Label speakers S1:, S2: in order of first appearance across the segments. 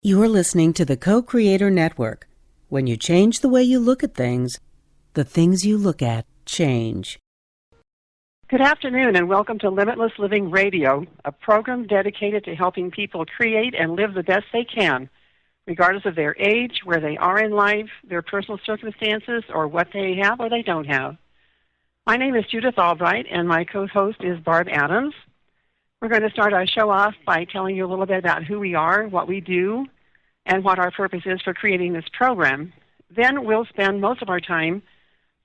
S1: You're listening to the Co-Creator Network. When you change the way you look at things, the things you look at change.
S2: Good afternoon and welcome to Limitless Living Radio, a program dedicated to helping people create and live the best they can, regardless of their age, where they are in life, their personal circumstances, or what they have or they don't have. My name is Judith Albright and my co-host is Barb Adams. We're going to start our show off by telling you a little bit about who we are, what we do, and what our purpose is for creating this program. Then we'll spend most of our time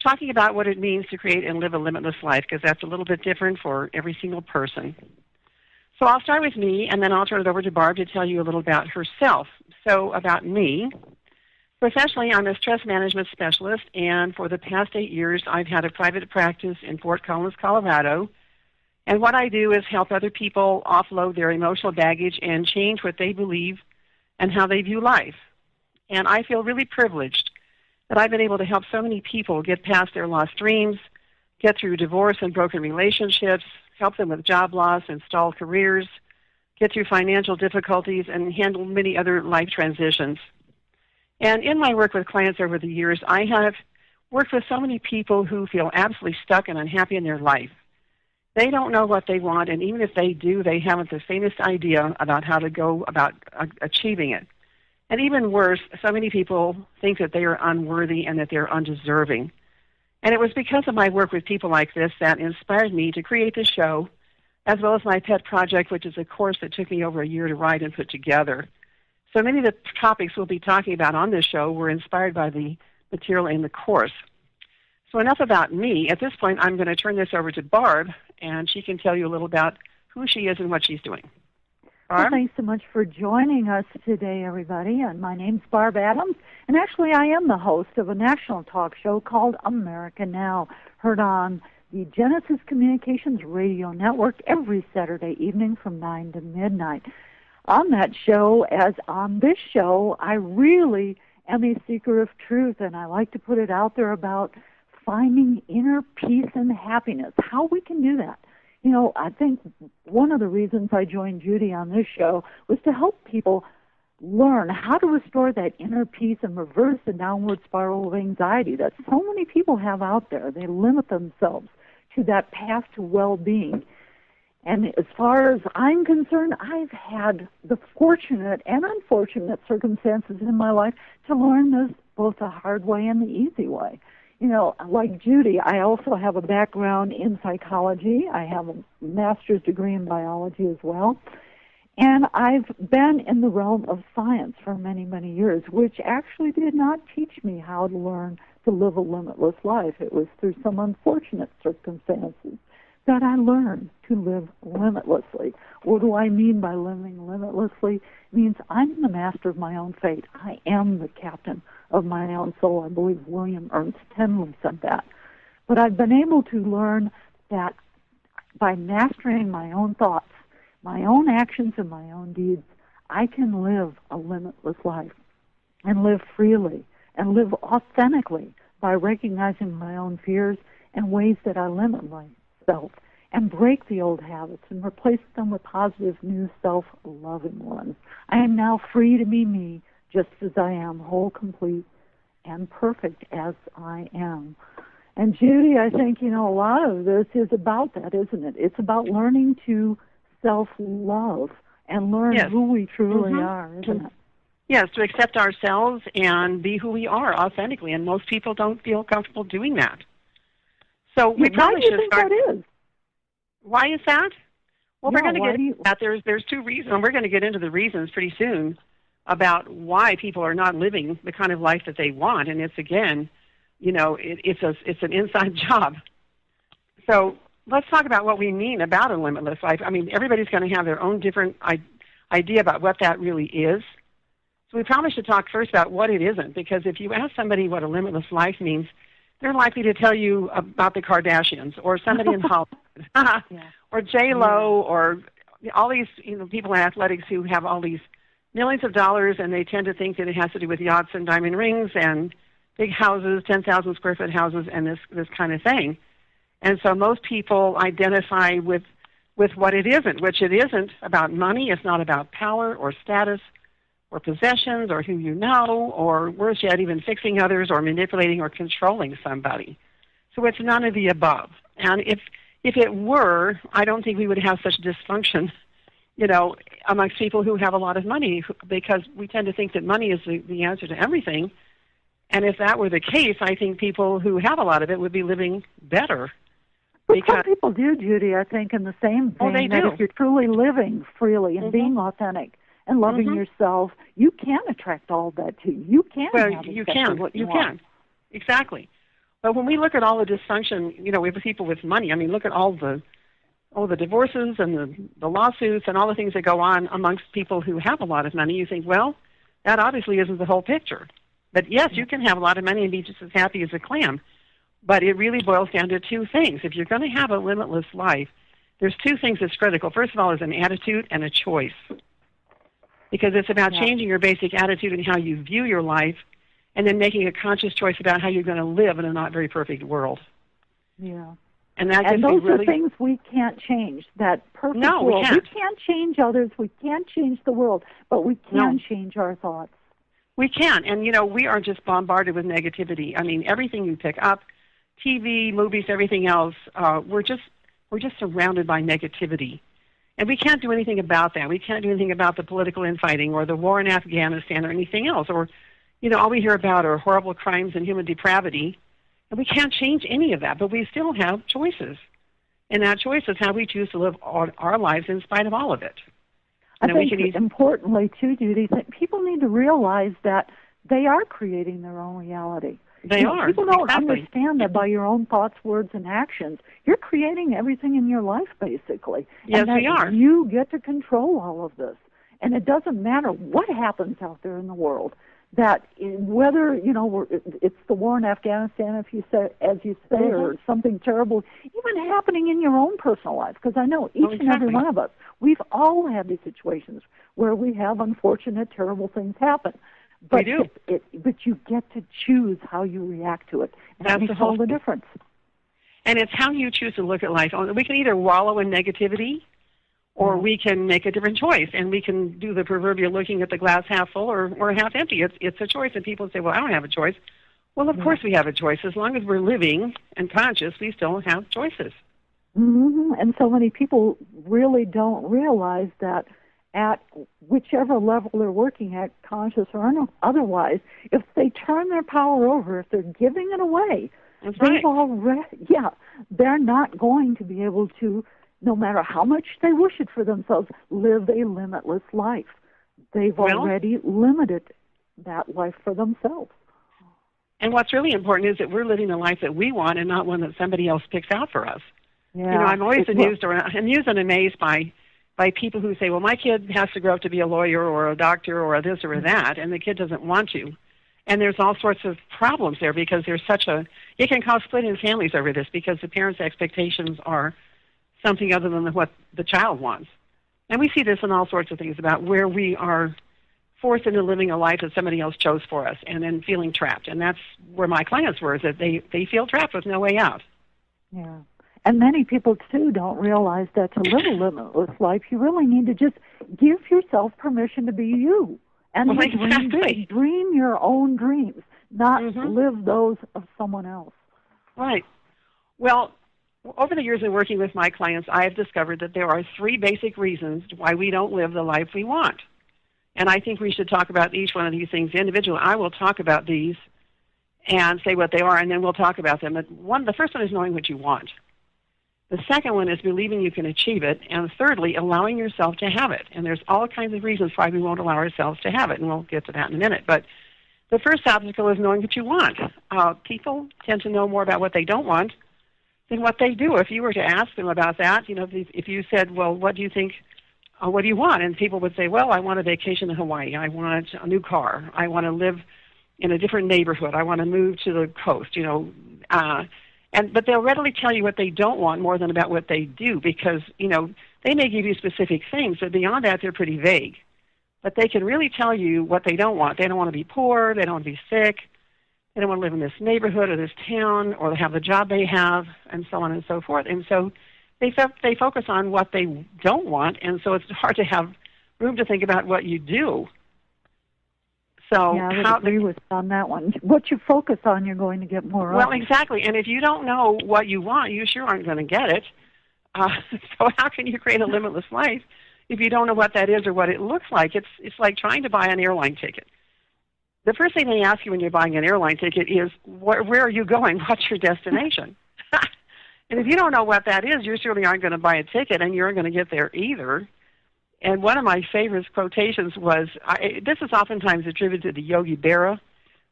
S2: talking about what it means to create and live a limitless life, because that's a little bit different for every single person. So I'll start with me, and then I'll turn it over to Barb to tell you a little about herself. So about me, professionally, I'm a stress management specialist, and for the past 8 years, I've had a private practice in Fort Collins, Colorado. And what I do is help other people offload their emotional baggage and change what they believe and how they view life. And I feel really privileged that I've been able to help so many people get past their lost dreams, get through divorce and broken relationships, help them with job loss and stalled careers, get through financial difficulties, and handle many other life transitions. And in my work with clients over the years, I have worked with so many people who feel absolutely stuck and unhappy in their life. They don't know what they want, and even if they do, they haven't the faintest idea about how to go about achieving it. And even worse, so many people think that they are unworthy and that they're undeserving. And it was because of my work with people like this that inspired me to create this show, as well as my pet project, which is a course that took me over a year to write and put together. So many of the topics we'll be talking about on this show were inspired by the material in the course. So enough about me. At this point, I'm going to turn this over to Barb, and she can tell you a little about who she is and what she's doing. Barb?
S3: Well, thanks so much for joining us today, everybody. And my name's Barb Adams, and actually I am the host of a national talk show called America Now, heard on the Genesis Communications Radio Network every Saturday evening from 9 to midnight. On that show, as on this show, I really am a seeker of truth, and I like to put it out there about finding inner peace and happiness, how we can do that. You know, I think one of the reasons I joined Judy on this show was to help people learn how to restore that inner peace and reverse the downward spiral of anxiety that so many people have out there. They limit themselves to that path to well-being. And as far as I'm concerned, I've had the fortunate and unfortunate circumstances in my life to learn this both the hard way and the easy way. You know, like Judy, I also have a background in psychology. I have a master's degree in biology as well. And I've been in the realm of science for many, many years, which actually did not teach me how to learn to live a limitless life. It was through some unfortunate circumstances that I learned to live limitlessly. What do I mean by living limitlessly? It means I'm the master of my own fate. I am the captain of my own soul. I believe William Ernst Henley said that. But I've been able to learn that by mastering my own thoughts, my own actions, and my own deeds, I can live a limitless life and live freely and live authentically by recognizing my own fears and ways that I limit myself and break the old habits and replace them with positive, new, self-loving ones. I am now free to be me, just as I am, whole, complete, and perfect as I am. And Judy, I think, you know, a lot of this is about that, isn't it? It's about learning to self-love and learn who we truly are, isn't it?
S2: Yes, to accept ourselves and be who we are authentically, and most people don't feel comfortable doing that. So we probably should start.
S3: Why do you think that is?
S2: Why is that? Well,
S3: Yeah,
S2: we're going to get into that. There's two reasons. We're going to get into the reasons pretty soon about why people are not living the kind of life that they want. And it's, again, you know, it's an inside job. So let's talk about what we mean about a limitless life. I mean, everybody's going to have their own different idea about what that really is. So we probably should talk first about what it isn't, because if you ask somebody what a limitless life means, they're likely to tell you about the Kardashians or somebody in Hollywood or J-Lo or all these people in athletics who have all these millions of dollars, and they tend to think that it has to do with yachts and diamond rings and big houses, 10,000 square foot houses, and this kind of thing. And so most people identify with what it isn't, which it isn't about money. It's not about power or status or possessions or who you know, or worse yet, even fixing others or manipulating or controlling somebody. So it's none of the above. And if it were, I don't think we would have such dysfunction, amongst people who have a lot of money, because we tend to think that money is the answer to everything. And if that were the case, I think people who have a lot of it would be living better.
S3: But some people do, Judy, I think, in the same vein,
S2: they
S3: that
S2: do.
S3: if you're truly living freely and being authentic and loving yourself, you can attract all that to you. You can have exactly what you want.
S2: Exactly. But when we look at all the dysfunction, with people with money, I mean, look at all the divorces and the lawsuits and all the things that go on amongst people who have a lot of money. You think, well, that obviously isn't the whole picture. But yes, you can have a lot of money and be just as happy as a clam. But it really boils down to two things. If you're going to have a limitless life, there's two things that's critical. First of all is an attitude and a choice. Because it's about changing your basic attitude and how you view your life, and then making a conscious choice about how you're going to live in a not very perfect world.
S3: Yeah.
S2: And
S3: those are things we can't change. That perfect world.
S2: We
S3: can't change others. We can't change the world, but we can change our thoughts.
S2: We can. And, we are just bombarded with negativity. I mean, everything you pick up, TV, movies, everything else, we're just surrounded by negativity. And we can't do anything about that. We can't do anything about the political infighting or the war in Afghanistan or anything else. Or, all we hear about are horrible crimes and human depravity. And we can't change any of that, but we still have choices. And that choice is how we choose to live our lives in spite of all of it.
S3: I think importantly, too, Judy, that people need to realize that they are creating their own reality.
S2: They are.
S3: People don't understand that by your own thoughts, words, and actions, you're creating everything in your life, basically.
S2: Yes, we are.
S3: You get to control all of this. And it doesn't matter what happens out there in the world. That whether, it's the war in Afghanistan, as you say, or something terrible, even happening in your own personal life. Because I know each and every one of us, we've all had these situations where we have unfortunate, terrible things happen. But
S2: we do.
S3: But you get to choose how you react to it.
S2: That's
S3: makes all the difference.
S2: And it's how you choose to look at life. We can either wallow in negativity, or we can make a different choice, and we can do the proverbial looking at the glass half full or half empty. It's a choice, and people say, well, I don't have a choice. Well, of course we have a choice. As long as we're living and conscious, we still have choices.
S3: Mm-hmm. And so many people really don't realize that at whichever level they're working at, conscious or otherwise, if they turn their power over, if they're giving it away, they're not going to be able to, no matter how much they wish it for themselves, live a limitless life. They've already limited that life for themselves.
S2: And what's really important is that we're living the life that we want and not one that somebody else picks out for us.
S3: Yeah.
S2: I'm always amused and amazed by people who say, well, my kid has to grow up to be a lawyer or a doctor or a this or a that, and the kid doesn't want to. And there's all sorts of problems there because there's it can cause split in families over this because the parents' expectations are something other than what the child wants. And we see this in all sorts of things about where we are forced into living a life that somebody else chose for us and then feeling trapped. And that's where my clients were, is that they feel trapped with no way out.
S3: Yeah. And many people, too, don't realize that to live a limitless life, you really need to just give yourself permission to be you. And dream your own dreams, not live those of someone else.
S2: Right. Well, over the years of working with my clients, I have discovered that there are 3 basic reasons why we don't live the life we want. And I think we should talk about each one of these things individually. I will talk about these and say what they are, and then we'll talk about them. The first one is knowing what you want. The second one is believing you can achieve it. And thirdly, allowing yourself to have it. And there's all kinds of reasons why we won't allow ourselves to have it, and we'll get to that in a minute. But the first obstacle is knowing what you want. People tend to know more about what they don't want than what they do. If you were to ask them about that, if you said, well, what do you think, what do you want? And people would say, well, I want a vacation in Hawaii. I want a new car. I want to live in a different neighborhood. I want to move to the coast, But they'll readily tell you what they don't want more than about what they do because, they may give you specific things, but beyond that, they're pretty vague. But they can really tell you what they don't want. They don't want to be poor. They don't want to be sick. They don't want to live in this neighborhood or this town or have the job they have and so on and so forth. And so they focus on what they don't want, and so it's hard to have room to think about what you do. So
S3: yeah, I would agree with you on that one. What you focus on, you're going to get more
S2: well,
S3: of.
S2: exactly. And if you don't know what you want, you sure aren't going to get it. So how can you create a limitless life if you don't know what that is or what it looks like? It's like trying to buy an airline ticket. The first thing they ask you when you're buying an airline ticket is, where are you going? What's your destination? And if you don't know what that is, you surely aren't going to buy a ticket, and you aren't going to get there either. And one of my favorite quotations was, this is oftentimes attributed to Yogi Berra,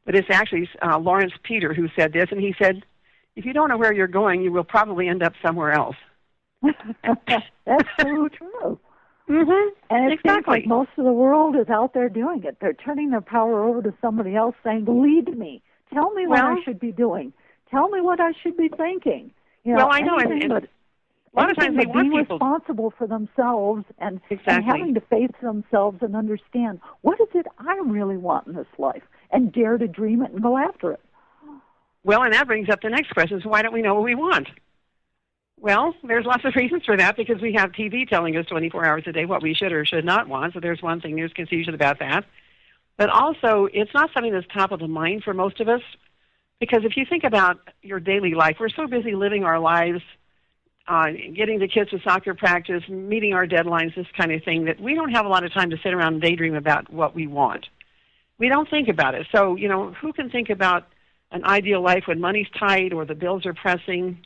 S2: but it's actually Lawrence Peter who said this, and he said, if you don't know where you're going, you will probably end up somewhere else.
S3: That's so true.
S2: Mm-hmm.
S3: And it seems
S2: Exactly.
S3: like most of the world is out there doing it. They're turning their power over to somebody else, saying, lead me. Tell me what I should be doing. Tell me what I should be thinking. You know,
S2: well, I know, and a lot of times they want
S3: being
S2: people
S3: responsible for themselves and
S2: exactly.
S3: having to face themselves and understand, what is it I really want in this life, and dare to dream it and go after it.
S2: Well, and that brings up the next question, is why don't we know what we want? Well, there's lots of reasons for that, because we have TV telling us 24 hours a day what we should or should not want, so there's one thing, there's confusion about that. But also, it's not something that's top of the mind for most of us, because if you think about your daily life, we're so busy living our lives, getting the kids to soccer practice, meeting our deadlines, this kind of thing, that we don't have a lot of time to sit around and daydream about what we want. We don't think about it. So, you know, who can think about an ideal life when money's tight or the bills are pressing?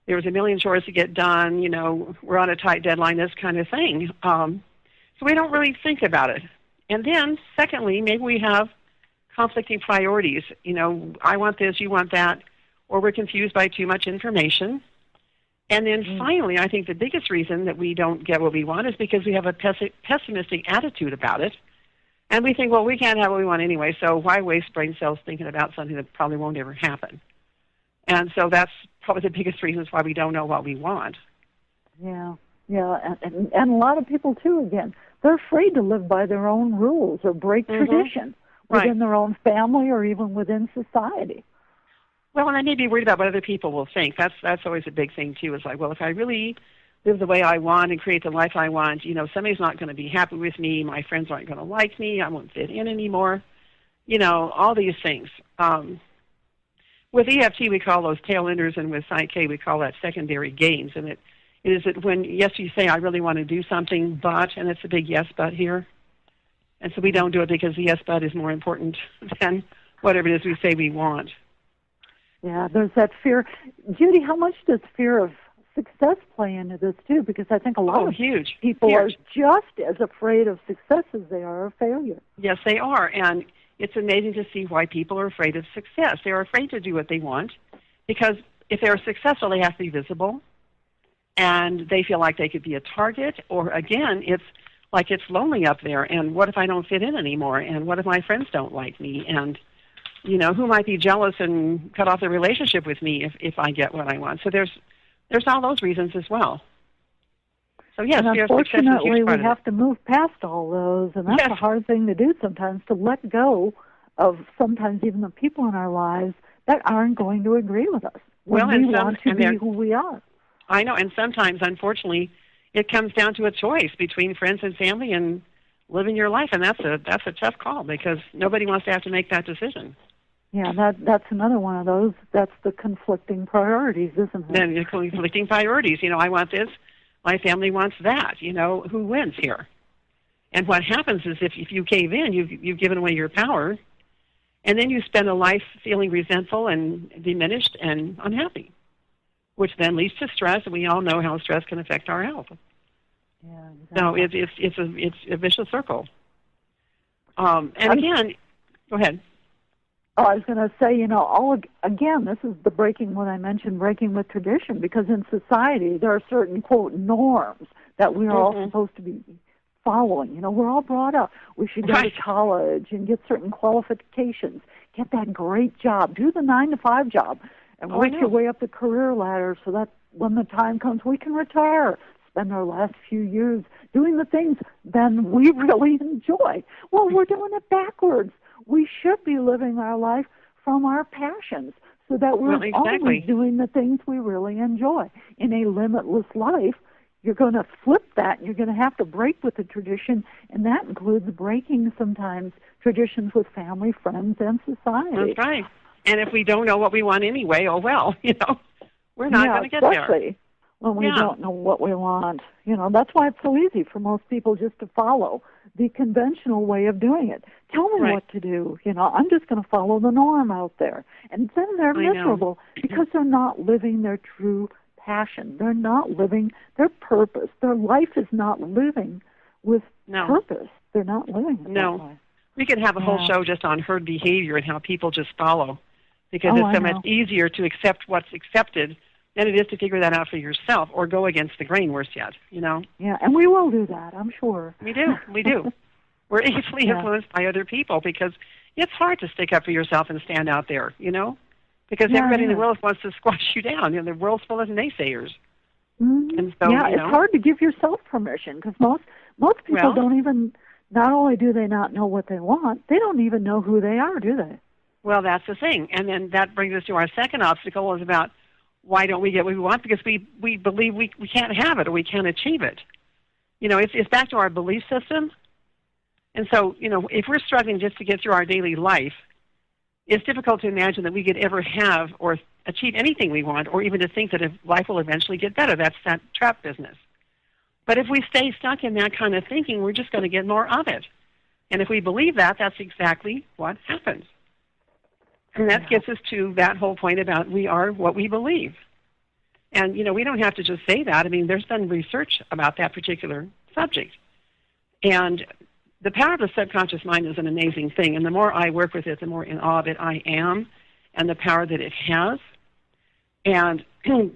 S2: There's a million chores to get done, you know, we're on a tight deadline, this kind of thing. So we don't really think about it. And then, secondly, maybe we have conflicting priorities. You know, I want this, you want that, or we're confused by too much information. And then finally, I think the biggest reason that we don't get what we want is because we have a pessimistic attitude about it. And we think, well, we can't have what we want anyway, so why waste brain cells thinking about something that probably won't ever happen? And so that's probably the biggest reasons why we don't know what we want.
S3: Yeah, and a lot of people, too, again, they're afraid to live by their own rules or break tradition within their own family or even within society.
S2: Well, and I may be worried about what other people will think. That's always a big thing, too. It's like, well, if I really live the way I want and create the life I want, you know, somebody's not going to be happy with me, my friends aren't going to like me, I won't fit in anymore, you know, all these things. With EFT, we call those tail enders, and with Psych-K, we call that secondary gains. And it is that when, yes, you say, I really want to do something, but, and it's a big yes, but here. And so we don't do it because the yes, but is more important than whatever it is we say we want.
S3: Yeah, there's that fear. Judy, how much does fear of success play into this, too? Because I think a lot of people are just as afraid of success as they are of failure.
S2: Yes, they are. And it's amazing to see why people are afraid of success. They're afraid to do what they want because if they're successful, they have to be visible, and they feel like they could be a target, or, again, it's like it's lonely up there, and what if I don't fit in anymore, and what if my friends don't like me, and, you know, who might be jealous and cut off the relationship with me if I get what I want. So there's all those reasons as well. So, yes,
S3: and unfortunately, we have to move past all those, and that's a hard thing to do sometimes, to let go of sometimes even the people in our lives that aren't going to agree with us when we want to be who we are.
S2: I know, and sometimes, unfortunately, it comes down to a choice between friends and family and living your life, and that's a tough call because nobody wants to have to make that decision.
S3: Yeah, that's another one of those. That's the conflicting priorities, isn't it?
S2: Then the conflicting priorities. You know, I want this. My family wants that. You know, who wins here? And what happens is if you cave in, you've given away your power, and then you spend a life feeling resentful and diminished and unhappy, which then leads to stress, and we all know how stress can affect our health.
S3: Yeah, exactly.
S2: So it's a vicious circle. And again, go ahead.
S3: Oh, I was going to say, you know, again, this is the breaking, when I mentioned breaking with tradition, because in society there are certain, quote, norms that we are all supposed to be following. You know, we're all brought up. We should go to college and get certain qualifications, get that great job, do the 9-to-5 job, and work your way up the career ladder so that when the time comes we can retire, spend our last few years doing the things then we really enjoy. Well, we're doing it backwards. We should be living our life from our passions so that we're always doing the things we really enjoy. In a limitless life, you're going to flip that, and you're going to have to break with the tradition, and that includes breaking sometimes traditions with family, friends, and society.
S2: That's right. And if we don't know what we want anyway, oh well, we're not going to get there.
S3: Especially when we don't know what we want. That's why it's so easy for most people just to follow the conventional way of doing it. Tell me what to do. I'm just going to follow the norm out there. And then they're miserable because they're not living their true passion. They're not living their purpose. Their life is not living with purpose. They're not living it that way.
S2: We could have a whole show just on herd behavior and how people just follow, because it's so much easier to accept what's accepted than it is to figure that out for yourself or go against the grain, worse yet,
S3: Yeah, and we will do that, I'm sure.
S2: We do. We're easily influenced by other people because it's hard to stick up for yourself and stand out there, because everybody in the world wants to squash you down. The world's full of naysayers.
S3: Mm-hmm.
S2: And so,
S3: it's hard to give yourself permission because most people don't even, not only do they not know what they want, they don't even know who they are, do they?
S2: Well, that's the thing. And then that brings us to our second obstacle, is about why don't we get what we want? Because we believe we can't have it or we can't achieve it. It's back to our belief system. And so, if we're struggling just to get through our daily life, it's difficult to imagine that we could ever have or achieve anything we want, or even to think that if life will eventually get better. That's that trap business. But if we stay stuck in that kind of thinking, we're just going to get more of it. And if we believe that, that's exactly what happens. And that gets us to that whole point about we are what we believe. And, we don't have to just say that. I mean, there's been research about that particular subject. And the power of the subconscious mind is an amazing thing. And the more I work with it, the more in awe of it I am and the power that it has. And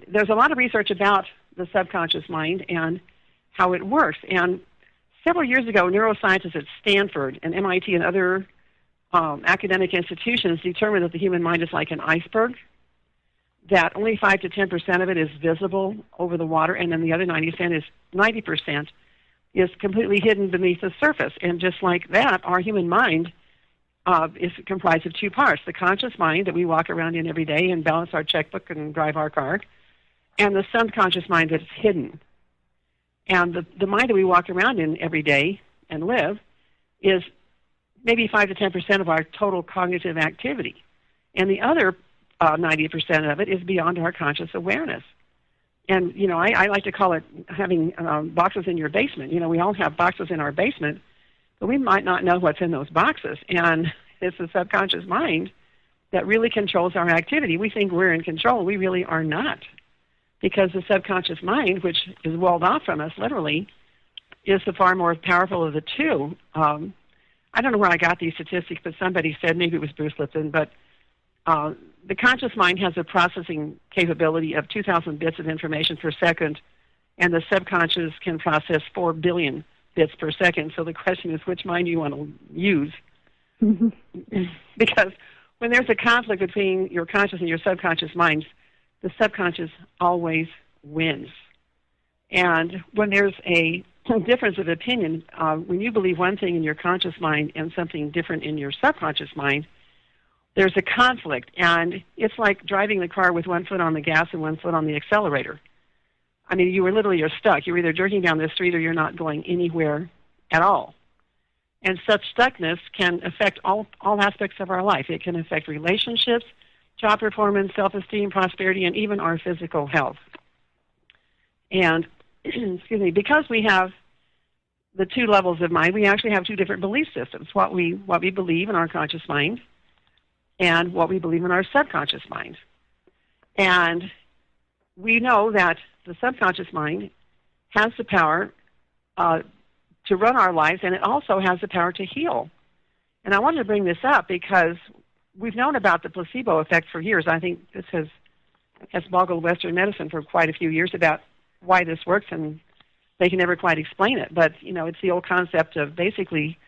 S2: there's a lot of research about the subconscious mind and how it works. And several years ago, neuroscientists at Stanford and MIT and other academic institutions determined that the human mind is like an iceberg, that only 5 to 10% of it is visible over the water, and then the other 90% is completely hidden beneath the surface. And just like that, our human mind is comprised of two parts: the conscious mind that we walk around in every day and balance our checkbook and drive our car, and the subconscious mind that's hidden. And the mind that we walk around in every day and live is maybe 5 to 10% of our total cognitive activity. And the other 90% of it is beyond our conscious awareness. And, I like to call it having boxes in your basement. We all have boxes in our basement, but we might not know what's in those boxes. And it's the subconscious mind that really controls our activity. We think we're in control. We really are not. Because the subconscious mind, which is walled off from us literally, is the far more powerful of the two. I don't know where I got these statistics, but somebody said, maybe it was Bruce Lipton, but the conscious mind has a processing capability of 2,000 bits of information per second, and the subconscious can process 4 billion bits per second. So the question is, which mind do you want to use? Mm-hmm. Because when there's a conflict between your conscious and your subconscious minds, the subconscious always wins. And when there's a difference of opinion, when you believe one thing in your conscious mind and something different in your subconscious mind, there's a conflict. And it's like driving the car with one foot on the gas and one foot on the accelerator. I mean, you're stuck. You're either jerking down the street or you're not going anywhere at all. And such stuckness can affect all aspects of our life. It can affect relationships, job performance, self-esteem, prosperity, and even our physical health. And, because we have the two levels of mind, we actually have two different belief systems, what we believe in our conscious mind and what we believe in our subconscious mind. And we know that the subconscious mind has the power to run our lives, and it also has the power to heal. And I wanted to bring this up because we've known about the placebo effect for years. I think this has boggled Western medicine for quite a few years about why this works, and they can never quite explain it. But, it's the old concept of basically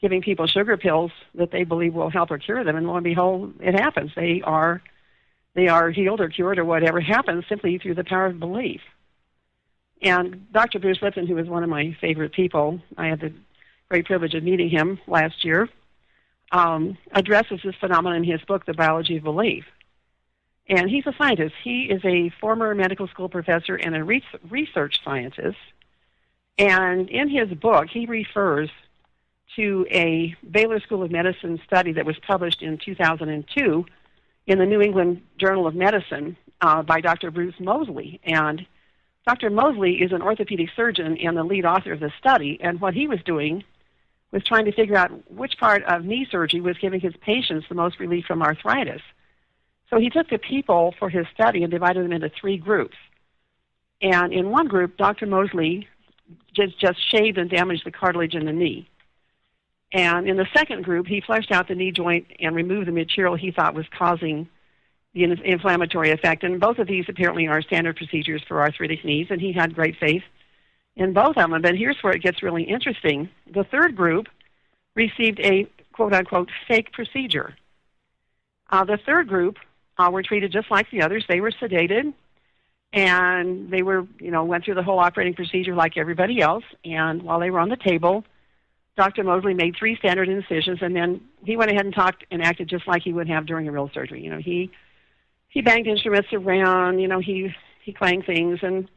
S2: giving people sugar pills that they believe will help or cure them, and lo and behold, it happens. They are healed or cured or whatever happens simply through the power of belief. And Dr. Bruce Lipton, who is one of my favorite people, I had the great privilege of meeting him last year, addresses this phenomenon in his book, The Biology of Belief. And he's a scientist. He is a former medical school professor and a research scientist. And in his book, he refers to a Baylor School of Medicine study that was published in 2002 in the New England Journal of Medicine by Dr. Bruce Moseley. And Dr. Moseley is an orthopedic surgeon and the lead author of the study. And what he was doing was trying to figure out which part of knee surgery was giving his patients the most relief from arthritis. So he took the people for his study and divided them into 3 groups. And in one group, Dr. Moseley just shaved and damaged the cartilage in the knee. And in the second group, he fleshed out the knee joint and removed the material he thought was causing the inflammatory effect. And both of these apparently are standard procedures for arthritic knees, and he had great faith in both of them. But here's where it gets really interesting. The third group received a quote-unquote fake procedure. The third group were treated just like the others. They were sedated, and they were, went through the whole operating procedure like everybody else. And while they were on the table, Dr. Moseley made 3 standard incisions, and then he went ahead and talked and acted just like he would have during a real surgery. He banged instruments around, he clanged things and,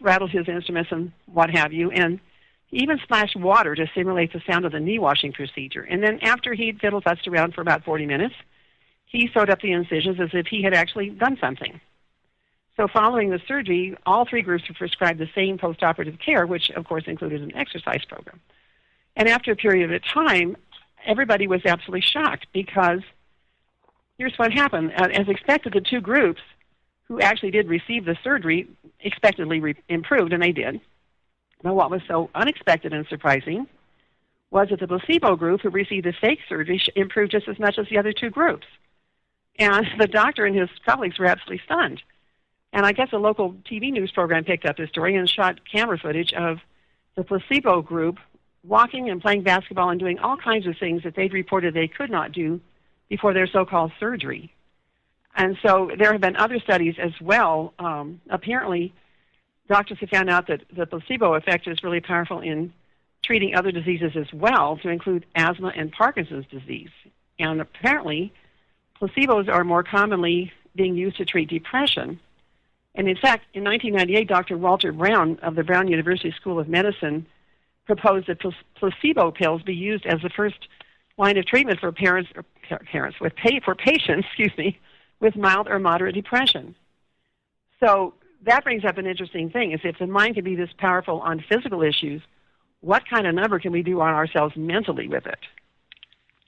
S2: rattled his instruments and what have you. And he even splashed water to simulate the sound of the knee washing procedure. And then after he'd fiddle-fussed around for about 40 minutes, he sewed up the incisions as if he had actually done something. So following the surgery, all 3 groups were prescribed the same postoperative care, which, of course, included an exercise program. And after a period of time, everybody was absolutely shocked because here's what happened. As expected, the 2 groups who actually did receive the surgery expectedly improved, and they did. But what was so unexpected and surprising was that the placebo group who received the fake surgery improved just as much as the other 2 groups. And the doctor and his colleagues were absolutely stunned. And I guess a local TV news program picked up this story and shot camera footage of the placebo group walking and playing basketball and doing all kinds of things that they'd reported they could not do before their so-called surgery. And so there have been other studies as well. Apparently, doctors have found out that the placebo effect is really powerful in treating other diseases as well, to include asthma and Parkinson's disease. And apparently, placebos are more commonly being used to treat depression. And in fact, in 1998, Dr. Walter Brown of the Brown University School of Medicine proposed that placebo pills be used as the first line of treatment for patients, with mild or moderate depression. So that brings up an interesting thing: is if the mind can be this powerful on physical issues, what kind of number can we do on ourselves mentally with it?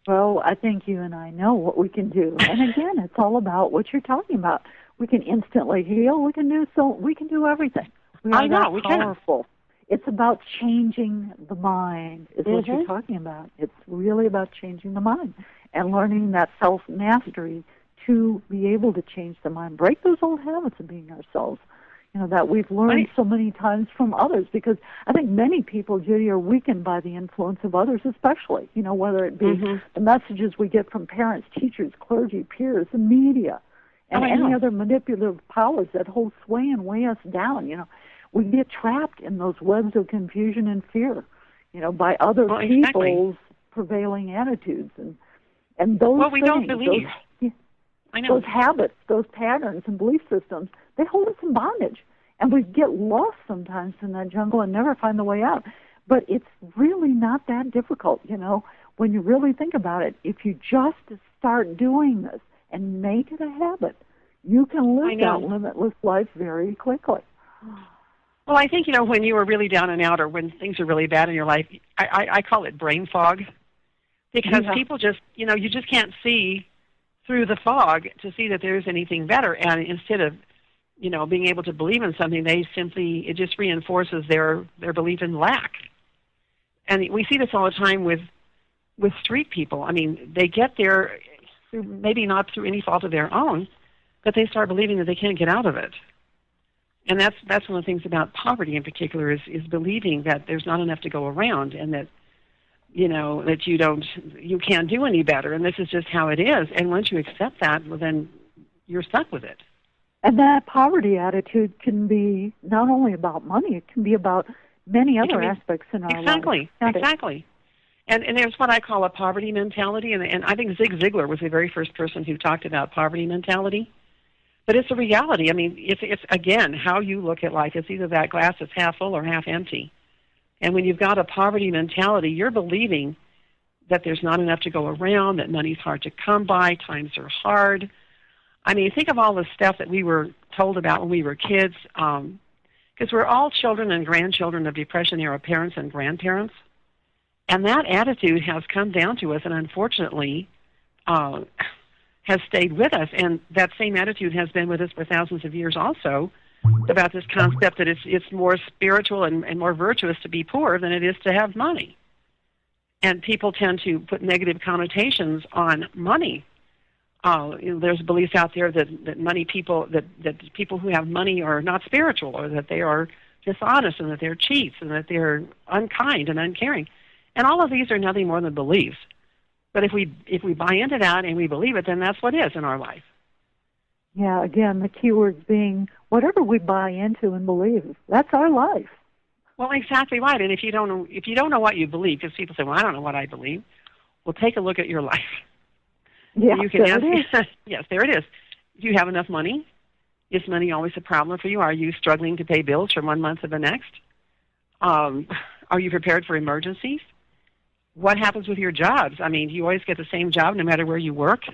S3: Well, I think you and I know what we can do. And again, it's all about what you're talking about. We can instantly heal. We can do everything. We are that powerful. It's about changing the mind, is what you're talking about. It's really about changing the mind and learning that self-mastery to be able to change the mind, break those old habits of being ourselves, that we've learned so many times from others. Because I think many people, Judy, are weakened by the influence of others, especially, whether it be the messages we get from parents, teachers, clergy, peers, the media, and any other manipulative powers that hold sway and weigh us down. We get trapped in those webs of confusion and fear, by other people's prevailing attitudes. And those
S2: we
S3: things,
S2: don't believe.
S3: Those habits, those patterns and belief systems, they hold us in bondage. And we get lost sometimes in that jungle and never find the way out. But it's really not that difficult, when you really think about it. If you just start doing this and make it a habit, you can live that limitless life very quickly.
S2: Well, I think, when you are really down and out or when things are really bad in your life, I call it brain fog, because people just, you just can't see through the fog to see that there's anything better. And instead of, being able to believe in something, it just reinforces their belief in lack. And we see this all the time with street people. I mean, they get there, maybe not through any fault of their own, but they start believing that they can't get out of it. And that's one of the things about poverty in particular is believing that there's not enough to go around, and that that you can't do any better, and this is just how it is. And once you accept that, well, then you're stuck with it.
S3: And that poverty attitude can be not only about money; it can be about many other aspects in our life.
S2: Exactly. And there's what I call a poverty mentality, and I think Zig Ziglar was the very first person who talked about poverty mentality. But it's a reality. I mean, it's again, how you look at life. It's either that glass is half full or half empty. And when you've got a poverty mentality, you're believing that there's not enough to go around, that money's hard to come by, times are hard. I mean, think of all the stuff that we were told about when we were kids, because we're all children and grandchildren of Depression-era parents and grandparents. And that attitude has come down to us and unfortunately has stayed with us. And that same attitude has been with us for thousands of years also, about this concept that it's more spiritual and more virtuous to be poor than it is to have money. And people tend to put negative connotations on money. There's beliefs out there that money people, that people who have money are not spiritual, or that they are dishonest, and that they're cheats, and that they're unkind and uncaring. And all of these are nothing more than beliefs. But if we buy into that and we believe it, then that's what is in our life.
S3: Yeah, again, the key words being whatever we buy into and believe, that's our life.
S2: Well, exactly right. And if you don't know what you believe, because people say, "Well, I don't know what I believe," well, take a look at your life.
S3: Yeah,
S2: you can
S3: there it is.
S2: Yes, there it is. Do you have enough money? Is money always a problem for you? Are you struggling to pay bills from one month to the next? Are you prepared for emergencies? What happens with your jobs? I mean, do you always get the same job no matter where you work?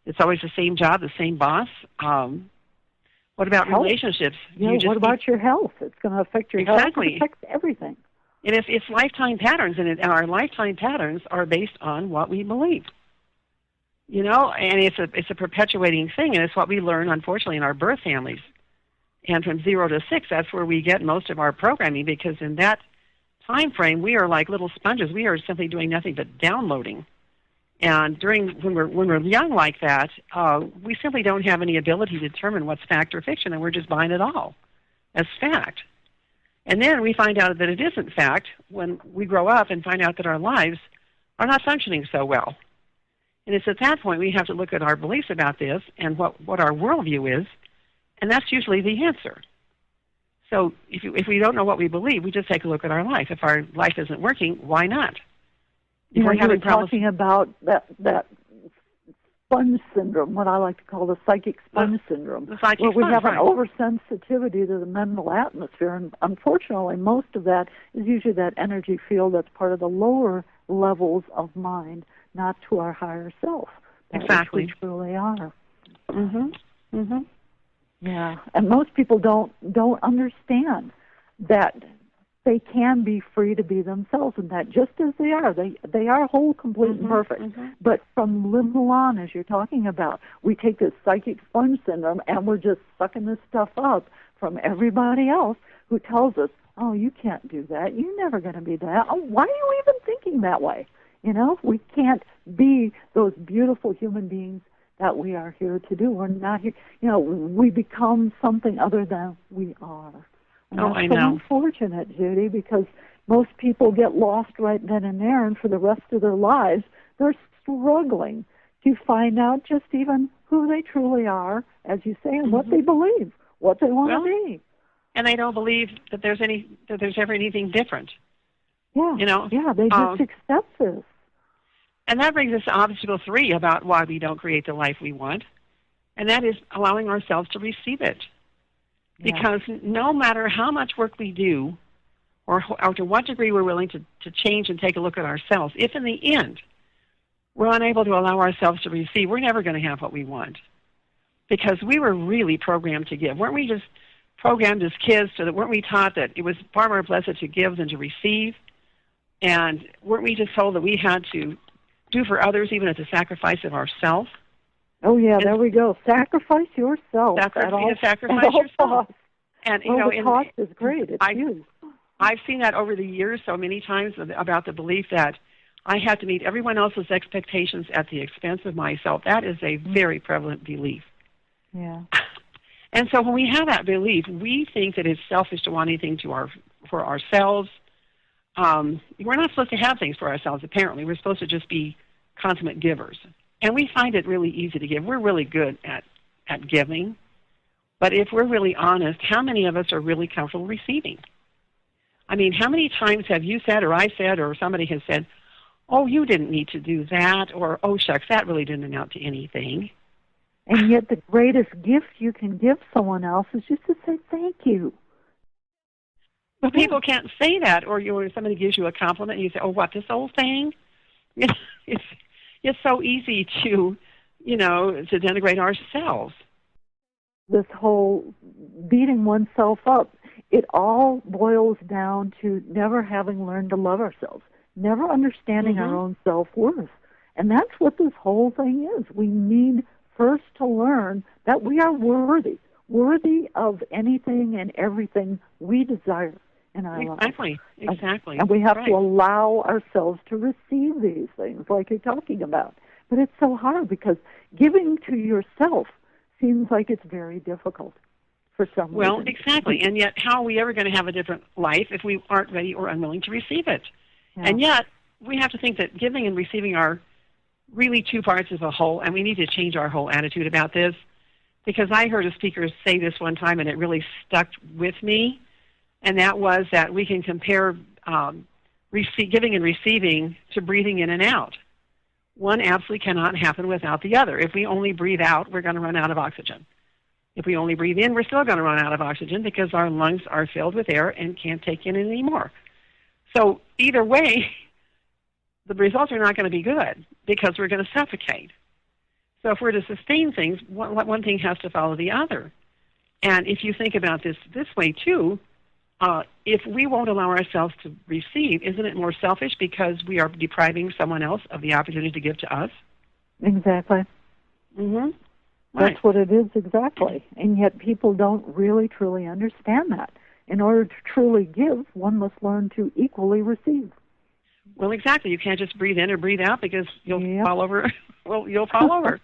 S2: It's always the same job, the same boss. What about
S3: health.
S2: Relationships?
S3: Yeah, what about your health? It's going to affect your health. It affects everything.
S2: And it's lifetime patterns, and our lifetime patterns are based on what we believe. You know, and it's a perpetuating thing, and it's what we learn, unfortunately, in our birth families. And from 0 to 6, that's where we get most of our programming, because in that time frame, we are like little sponges. We are simply doing nothing but downloading. And when we're young like that, we simply don't have any ability to determine what's fact or fiction, and we're just buying it all as fact. And then we find out that it isn't fact when we grow up and find out that our lives are not functioning so well. And it's at that point we have to look at our beliefs about this and what our worldview is, and that's usually the answer. So if we don't know what we believe, we just take a look at our life. If our life isn't working, why not?
S3: You were talking about that sponge syndrome, what I like to call the psychic sponge syndrome, where we have an oversensitivity to the mental atmosphere. And unfortunately, most of that is usually that energy field that's part of the lower levels of mind, not to our higher self.
S2: Exactly.
S3: Which we truly are.
S2: Mm-hmm. Mm-hmm.
S3: Yeah, and most people don't understand that they can be free to be themselves, and that just as they are whole, complete, and perfect. Mm-hmm. But from little on, as you're talking about, we take this psychic sponge syndrome, and we're just sucking this stuff up from everybody else who tells us, "Oh, you can't do that. You're never going to be that. Oh, why are you even thinking that way?" You know, we can't be those beautiful human beings that we are here to do. We're not here. You know, we become something other than we are. And
S2: I know.
S3: So unfortunate, Judy, because most people get lost right then and there, and for the rest of their lives, they're struggling to find out just even who they truly are, as you say, and what they believe, what they want to be.
S2: And they don't believe that there's ever anything different.
S3: Yeah.
S2: You know.
S3: Yeah, they just accept this.
S2: And that brings us to obstacle 3 about why we don't create the life we want, and that is allowing ourselves to receive it. Because no matter how much work we do, or to what degree we're willing to change and take a look at ourselves, if in the end we're unable to allow ourselves to receive, we're never going to have what we want. Because we were really programmed to give. Weren't we just programmed as kids so that weren't we taught that it was far more blessed to give than to receive? And weren't we just told that we had to do for others even at the sacrifice of ourselves?
S3: Oh, yeah, there we go. Sacrifice yourself.
S2: Sacrifice yourself. And, you know,
S3: the cost is great. It's huge.
S2: I've seen that over the years so many times about the belief that I have to meet everyone else's expectations at the expense of myself. That is a very prevalent belief.
S3: Yeah.
S2: And so when we have that belief, we think that it's selfish to want anything for ourselves. We're not supposed to have things for ourselves, apparently. We're supposed to just be consummate givers. And we find it really easy to give. We're really good at giving. But if we're really honest, how many of us are really comfortable receiving? I mean, how many times have you said, or I said, or somebody has said, "Oh, you didn't need to do that," or "Oh, shucks, that really didn't amount to anything."
S3: And yet the greatest gift you can give someone else is just to say thank you.
S2: But people can't say that, or somebody gives you a compliment and you say, oh, what, this old thing? It's so easy to, to denigrate ourselves.
S3: This whole beating oneself up, it all boils down to never having learned to love ourselves, never understanding our own self-worth. And that's what this whole thing is. We need first to learn that we are worthy of anything and everything we desire in our life.
S2: Exactly.
S3: And we have to allow ourselves to receive these things like you're talking about. But it's so hard because giving to yourself seems like it's very difficult for some reason.
S2: Well, exactly. And yet, how are we ever going to have a different life if we aren't ready or unwilling to receive it? Yeah. And yet, we have to think that giving and receiving are really two parts of a whole, and we need to change our whole attitude about this, because I heard a speaker say this one time, and it really stuck with me, and that was that we can compare giving and receiving to breathing in and out. One absolutely cannot happen without the other. If we only breathe out, we're going to run out of oxygen. If we only breathe in, we're still going to run out of oxygen because our lungs are filled with air and can't take in any more. So either way, the results are not going to be good because we're going to suffocate. So if we're to sustain things, one thing has to follow the other. And if you think about this way too, if we won't allow ourselves to receive, isn't it more selfish because we are depriving someone else of the opportunity to give to us?
S3: Exactly.
S2: Mm-hmm.
S3: Right. That's what it is, exactly. And yet people don't really, truly understand that. In order to truly give, one must learn to equally receive.
S2: Well, exactly. You can't just breathe in or breathe out because you'll fall over. Well, you'll fall over.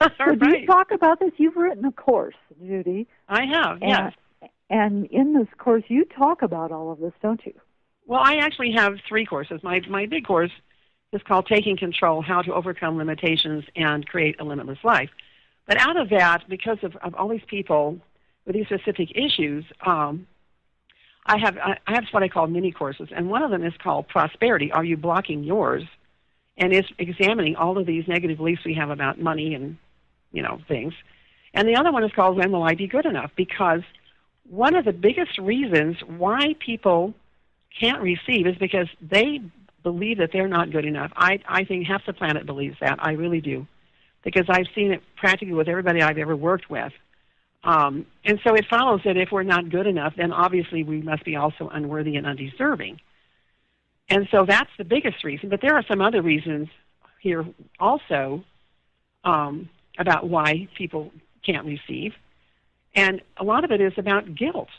S3: So do you talk about this? You've written a course, Judy.
S2: I have, yes.
S3: And in this course, you talk about all of this, don't you?
S2: Well, I actually have 3 courses. My big course is called Taking Control, How to Overcome Limitations and Create a Limitless Life. But out of that, because of all these people with these specific issues, I have what I call mini courses, and one of them is called Prosperity. Are you blocking yours? And it's examining all of these negative beliefs we have about money and, things. And the other one is called When Will I Be Good Enough? Because one of the biggest reasons why people can't receive is because they believe that they're not good enough. I think half the planet believes that. I really do. Because I've seen it practically with everybody I've ever worked with. And so it follows that if we're not good enough, then obviously we must be also unworthy and undeserving. And so that's the biggest reason. But there are some other reasons here also about why people can't receive. And a lot of it is about guilt.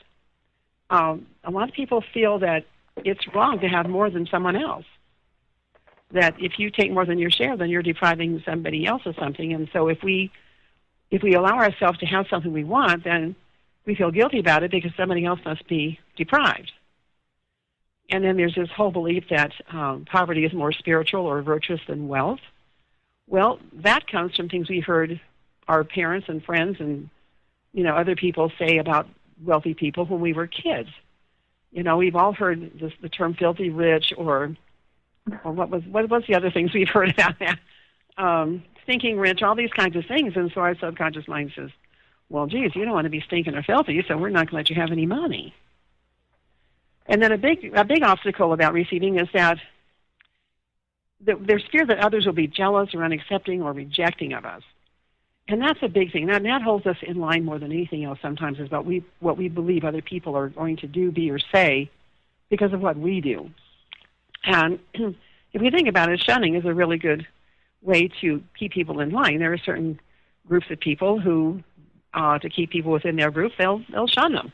S2: A lot of people feel that it's wrong to have more than someone else. That if you take more than your share, then you're depriving somebody else of something. And so if we allow ourselves to have something we want, then we feel guilty about it because somebody else must be deprived. And then there's this whole belief that poverty is more spiritual or virtuous than wealth. Well, that comes from things we heard our parents and friends and other people say about wealthy people when we were kids. We've all heard the term filthy rich or what's the other things we've heard about that? Stinking rich, all these kinds of things. And so our subconscious mind says, well, geez, you don't want to be stinking or filthy, so we're not going to let you have any money. And then a big obstacle about receiving is that there's fear that others will be jealous or unaccepting or rejecting of us. And that's a big thing. And that holds us in line more than anything else sometimes is about what we believe other people are going to do, be, or say because of what we do. And if we think about it, shunning is a really good way to keep people in line. There are certain groups of people who, to keep people within their group, they'll shun them.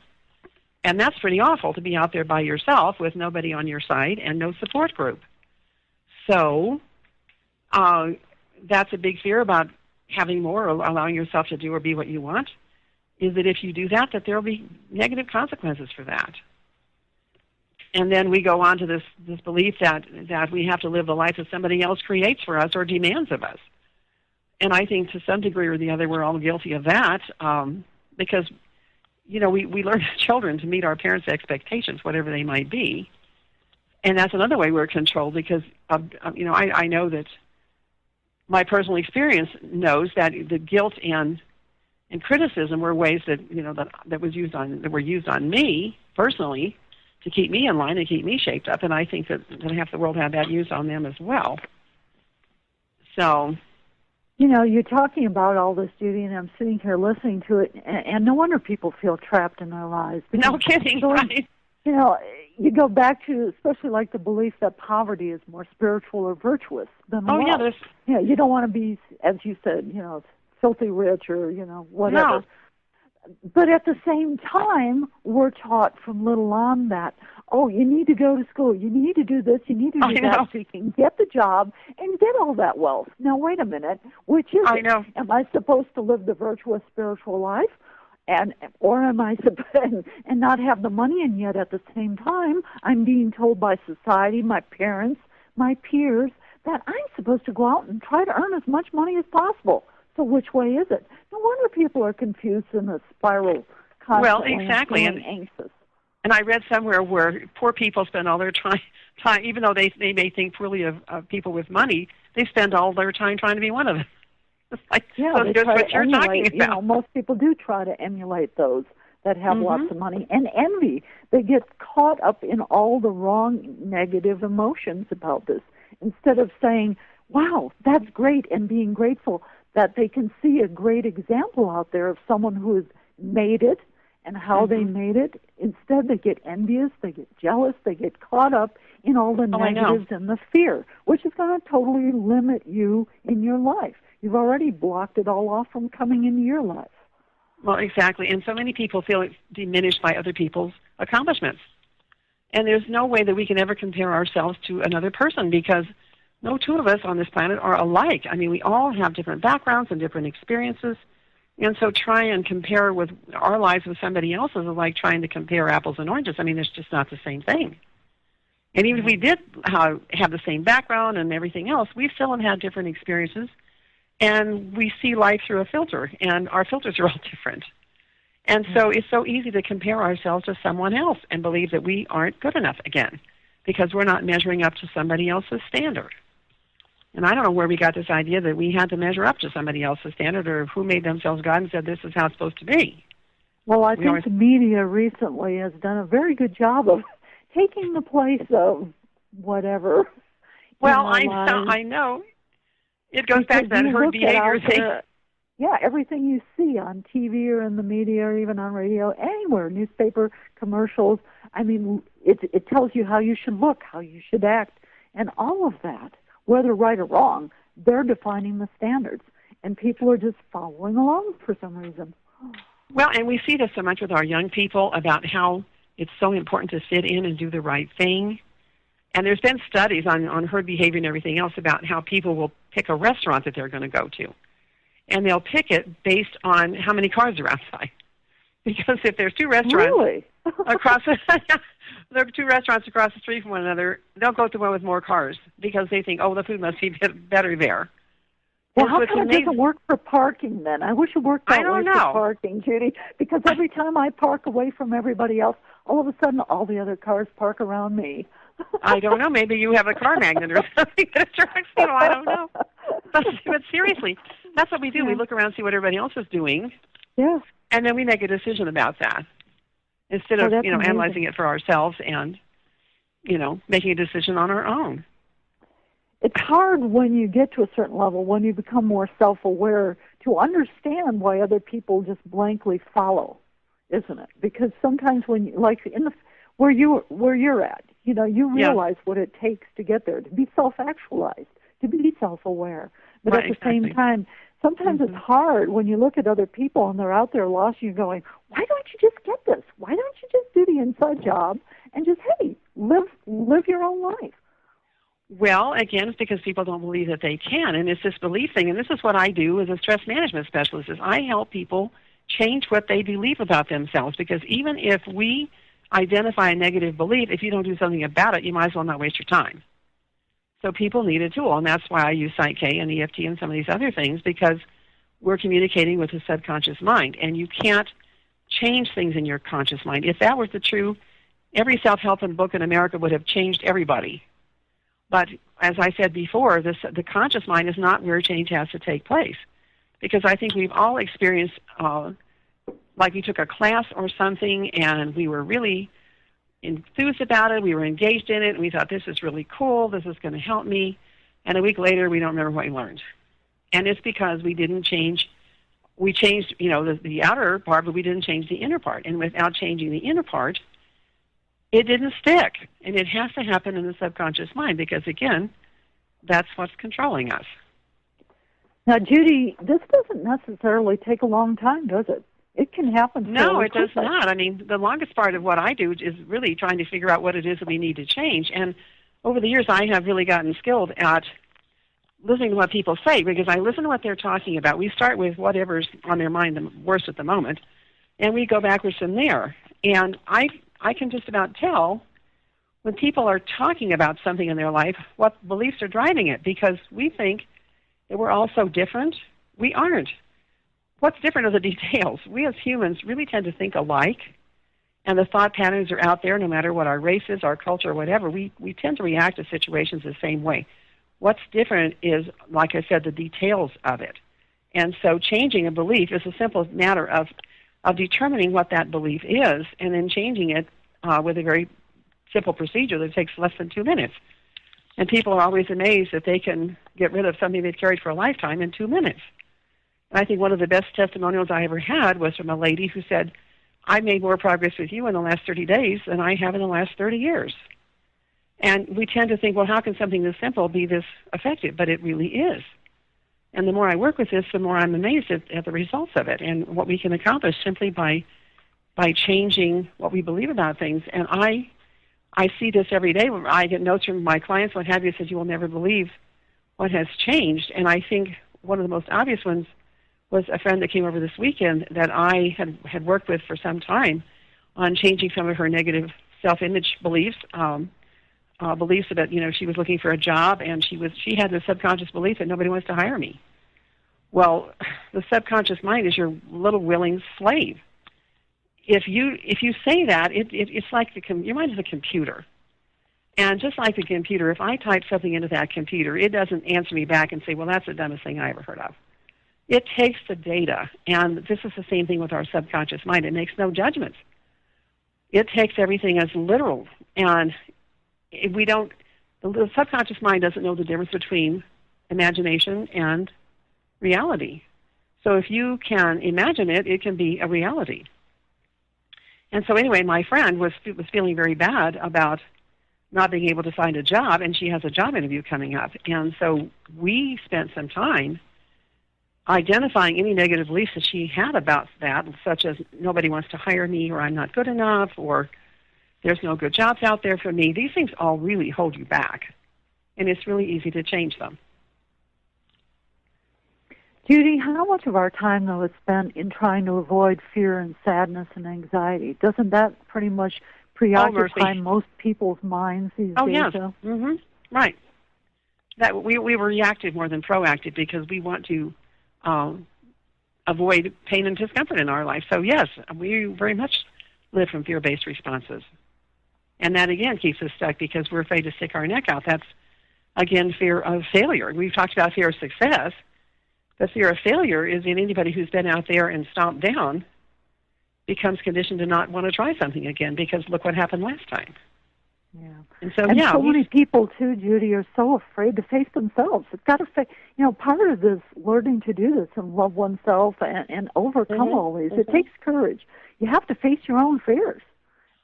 S2: And that's pretty awful to be out there by yourself with nobody on your side and no support group. So that's a big fear about having more or allowing yourself to do or be what you want, is that if you do that there will be negative consequences for that. And then we go on to this belief that we have to live the life that somebody else creates for us or demands of us. And I think to some degree or the other we're all guilty of that because, we learn as children to meet our parents' expectations, whatever they might be. And that's another way we're controlled because, I know that my personal experience knows that the guilt and criticism were ways that were used on me personally to keep me in line and keep me shaped up, and I think that half the world had that used on them as well. So,
S3: you're talking about all this, Judy, and I'm sitting here listening to it, and no wonder people feel trapped in their lives.
S2: No kidding, right?
S3: You go back to, especially like the belief that poverty is more spiritual or virtuous than wealth.
S2: Yeah,
S3: you don't want to be, as you said, filthy rich or, whatever.
S2: No.
S3: But at the same time, we're taught from little on that, you need to go to school, you need to do this, you need to do that, so you can get the job and get all that wealth. Now, wait a minute, which is it? Am I supposed to live the virtuous spiritual life? Or am I supposed and not have the money, and yet at the same time, I'm being told by society, my parents, my peers, that I'm supposed to go out and try to earn as much money as possible. So which way is it? No wonder people are confused in a spiral, constantly
S2: exactly.
S3: And anxious.
S2: And I read somewhere where poor people spend all their time even though they may think poorly of people with money, they spend all their time trying to be one of them. It's like,
S3: yeah,
S2: that's what you're talking about.
S3: Most people do try to emulate those that have lots of money. And envy, they get caught up in all the wrong negative emotions about this. Instead of saying, wow, that's great, and being grateful that they can see a great example out there of someone who has made it and how they made it. Instead, they get envious, they get jealous, they get caught up in all the negatives and the fear, which is going to totally limit you in your life. You've already blocked it all off from coming into your life.
S2: Well, exactly. And so many people feel diminished by other people's accomplishments. And there's no way that we can ever compare ourselves to another person, because no two of us on this planet are alike. I mean, we all have different backgrounds and different experiences. And so try and compare with our lives with somebody else's is like trying to compare apples and oranges. I mean, it's just not the same thing. And even if we did have the same background and everything else, we still have had different experiences. And we see life through a filter, and our filters are all different. And so it's so easy to compare ourselves to someone else and believe that we aren't good enough again because we're not measuring up to somebody else's standard. And I don't know where we got this idea that we had to measure up to somebody else's standard, or who made themselves God and said this is how it's supposed to be.
S3: Well, I think the media recently has done a very good job of taking the place of whatever.
S2: Well, I know. It goes back to that herd behavior thing.
S3: Yeah, everything you see on TV or in the media or even on radio, anywhere, newspaper, commercials, I mean, it tells you how you should look, how you should act, and all of that, whether right or wrong, they're defining the standards, and people are just following along for some reason.
S2: Well, and we see this so much with our young people about how it's so important to fit in and do the right thing. And there's been studies on herd behavior and everything else about how people will pick a restaurant that they're going to go to. And they'll pick it based on how many cars are outside. Because if there's two restaurants there are two restaurants across the street from one another, they'll go to one with more cars because they think, the food must be better there.
S3: Well, how come it doesn't work for parking then? I wish it worked that way for parking, Judy, because every time I park away from everybody else, all of a sudden all the other cars park around me.
S2: I don't know. Maybe you have a car magnet or something that attracts you. I don't know. But seriously, that's what we do. Yeah. We look around and see what everybody else is doing.
S3: Yeah.
S2: And then we make a decision about that instead of, analyzing it for ourselves and, making a decision on our own.
S3: It's hard when you get to a certain level, when you become more self-aware, to understand why other people just blankly follow, isn't it? Because sometimes when you, like where you're at, you realize what it takes to get there, to be self-actualized, to be self-aware. But at the same time, sometimes it's hard when you look at other people and they're out there lost, and you're going, why don't you just get this? Why don't you just do the inside job and just, live your own life?
S2: Well, again, it's because people don't believe that they can, and it's this belief thing. And this is what I do as a stress management specialist, is I help people change what they believe about themselves, because even if we identify a negative belief, if you don't do something about it, you might as well not waste your time. So people need a tool, and that's why I use Psych-K and EFT and some of these other things, because we're communicating with the subconscious mind, and you can't change things in your conscious mind. If that was the true, every self-help book in America would have changed everybody. But as I said before, the conscious mind is not where change has to take place. Because I think we've all experienced, like we took a class or something and we were really enthused about it, we were engaged in it, and we thought, this is really cool, this is going to help me. And a week later, we don't remember what we learned. And it's because we didn't change. We changed, the outer part, but we didn't change the inner part. And without changing the inner part, it didn't stick. And it has to happen in the subconscious mind because, again, that's what's controlling us.
S3: Now, Judy, this doesn't necessarily take a long time, does it? It can happen.
S2: No, it does not. I mean, the longest part of what I do is really trying to figure out what it is that we need to change. And over the years, I have really gotten skilled at listening to what people say because I listen to what they're talking about. We start with whatever's on their mind the worst at the moment, and we go backwards from there. And I can just about tell when people are talking about something in their life what beliefs are driving it because we think that we're all so different. We aren't. What's different are the details. We as humans really tend to think alike, and the thought patterns are out there no matter what our race is, our culture, or whatever. We tend to react to situations the same way. What's different is, like I said, the details of it. And so changing a belief is a simple matter of determining what that belief is and then changing it with a very simple procedure that takes less than 2 minutes. And people are always amazed that they can get rid of something they've carried for a lifetime in 2 minutes. And I think one of the best testimonials I ever had was from a lady who said, I made more progress with you in the last 30 days than I have in the last 30 years. And we tend to think, well, how can something this simple be this effective? But it really is. And the more I work with this, the more I'm amazed at the results of it and what we can accomplish simply by changing what we believe about things. And I see this every day. I get notes from my clients, what have you, says you will never believe what has changed. And I think one of the most obvious ones was a friend that came over this weekend that I had worked with for some time on changing some of her negative self-image beliefs, beliefs that, she was looking for a job and she had the subconscious belief that nobody wants to hire me. Well, the subconscious mind is your little willing slave. If you say that, it's like your mind is a computer. And just like the computer, if I type something into that computer, it doesn't answer me back and say, well, that's the dumbest thing I ever heard of. It takes the data, and this is the same thing with our subconscious mind. It makes no judgments. It takes everything as literal, and the subconscious mind doesn't know the difference between imagination and reality. So if you can imagine it, it can be a reality. And so anyway, my friend was feeling very bad about not being able to find a job, and she has a job interview coming up. And so we spent some time identifying any negative beliefs that she had about that, such as nobody wants to hire me, or I'm not good enough, or there's no good jobs out there for me. These things all really hold you back, and it's really easy to change them.
S3: Judy, how much of our time, though, is spent in trying to avoid fear and sadness and anxiety? Doesn't that pretty much preoccupy most people's minds these days?
S2: Yes. Mm-hmm. Right. That we were reactive more than proactive because we want to avoid pain and discomfort in our life. So, yes, we very much live from fear-based responses. And that, again, keeps us stuck because we're afraid to stick our neck out. That's, again, fear of failure. We've talked about fear of success. The fear of failure is in anybody who's been out there and stomped down becomes conditioned to not want to try something again because look what happened last time.
S3: Yeah.
S2: And so
S3: many people, too, Judy, are so afraid to face themselves. It's got to face, part of this learning to do this and love oneself and overcome all these, it takes courage. You have to face your own fears.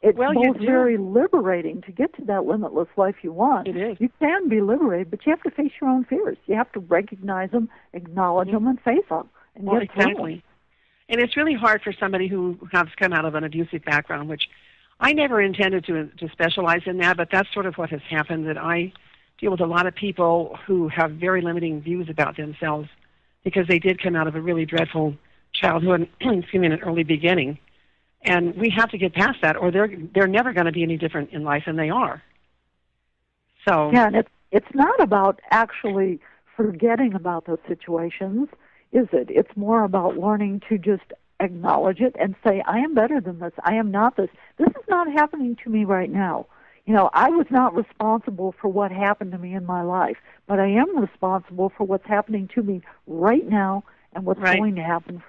S3: It's both very liberating to get to that limitless life you want.
S2: It is.
S3: You can be liberated, but you have to face your own fears. You have to recognize them, acknowledge them, and face them. And
S2: exactly. And it's really hard for somebody who has come out of an abusive background, which I never intended to specialize in that, but that's sort of what has happened, that I deal with a lot of people who have very limiting views about themselves because they did come out of a really dreadful childhood, in an early beginning. And we have to get past that, or they're never going to be any different in life than they are. So
S3: yeah, and it's not about actually forgetting about those situations, is it? It's more about learning to just acknowledge it and say, I am better than this. I am not this. This is not happening to me right now. I was not responsible for what happened to me in my life, but I am responsible for what's happening to me right now and what's going to happen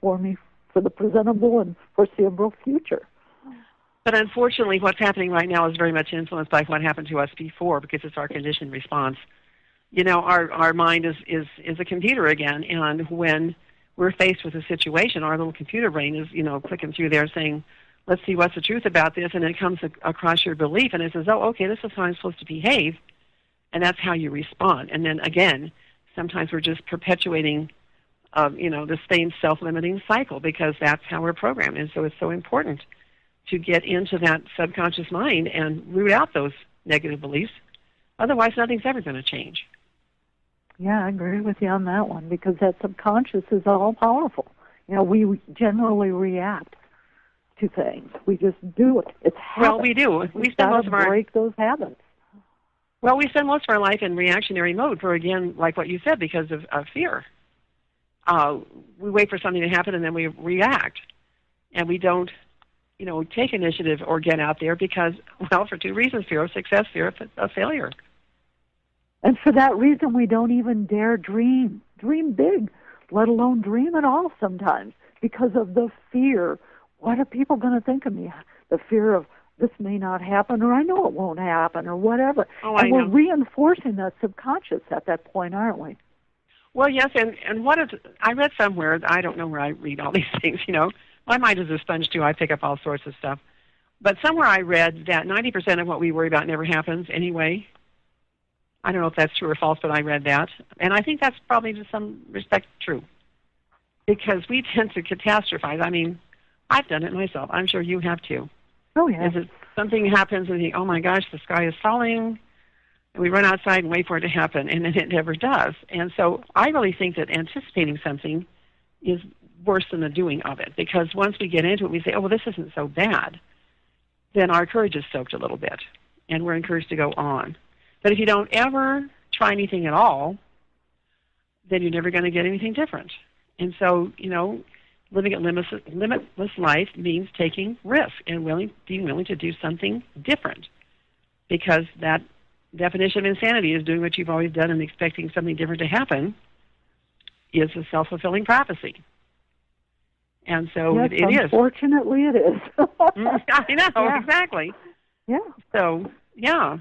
S3: for me for the presentable and foreseeable future.
S2: But unfortunately, what's happening right now is very much influenced by what happened to us before, because it's our conditioned response. Our mind is a computer again, and when we're faced with a situation, our little computer brain is, clicking through there saying, let's see what's the truth about this, and it comes across your belief, and it says, oh, okay, this is how I'm supposed to behave, and that's how you respond. And then, again, sometimes we're just perpetuating, the same self-limiting cycle, because that's how we're programmed. And so it's so important to get into that subconscious mind and root out those negative beliefs. Otherwise, nothing's ever going to change.
S3: Yeah, I agree with you on that one, because that subconscious is all-powerful. We generally react to things. We just do it. It's habit.
S2: Well, we do.
S3: We spend most of our break those habits.
S2: Well, we spend most of our life in reactionary mode for, again, like what you said, because of fear. We wait for something to happen, and then we react. And we don't, take initiative or get out there because, for two reasons: fear of success, fear of failure.
S3: And for that reason, we don't even dare dream big, let alone dream at all sometimes, because of the fear. What are people going to think of me? The fear of this may not happen, or I know it won't happen, or whatever. And we're reinforcing that subconscious at that point, aren't we?
S2: Well, yes, and what is, I read somewhere, I don't know where I read all these things, My mind is a sponge, too. I pick up all sorts of stuff. But somewhere I read that 90% of what we worry about never happens anyway. I don't know if that's true or false, but I read that. And I think that's probably to some respect true. Because we tend to catastrophize. I mean, I've done it myself. I'm sure you have too.
S3: Oh, yeah.
S2: Is it something happens and you think, oh my gosh, the sky is falling, and we run outside and wait for it to happen, and then it never does. And so I really think that anticipating something is worse than the doing of it, because once we get into it, we say, oh, well, this isn't so bad. Then our courage is soaked a little bit, and we're encouraged to go on. But if you don't ever try anything at all, then you're never going to get anything different. And so, living a limitless life means taking risks and being willing to do something different, because that definition of insanity is doing what you've always done and expecting something different to happen is a self-fulfilling prophecy. And so
S3: yes,
S2: it is.
S3: Unfortunately, it is.
S2: I know, exactly.
S3: Yeah.
S2: So, yeah.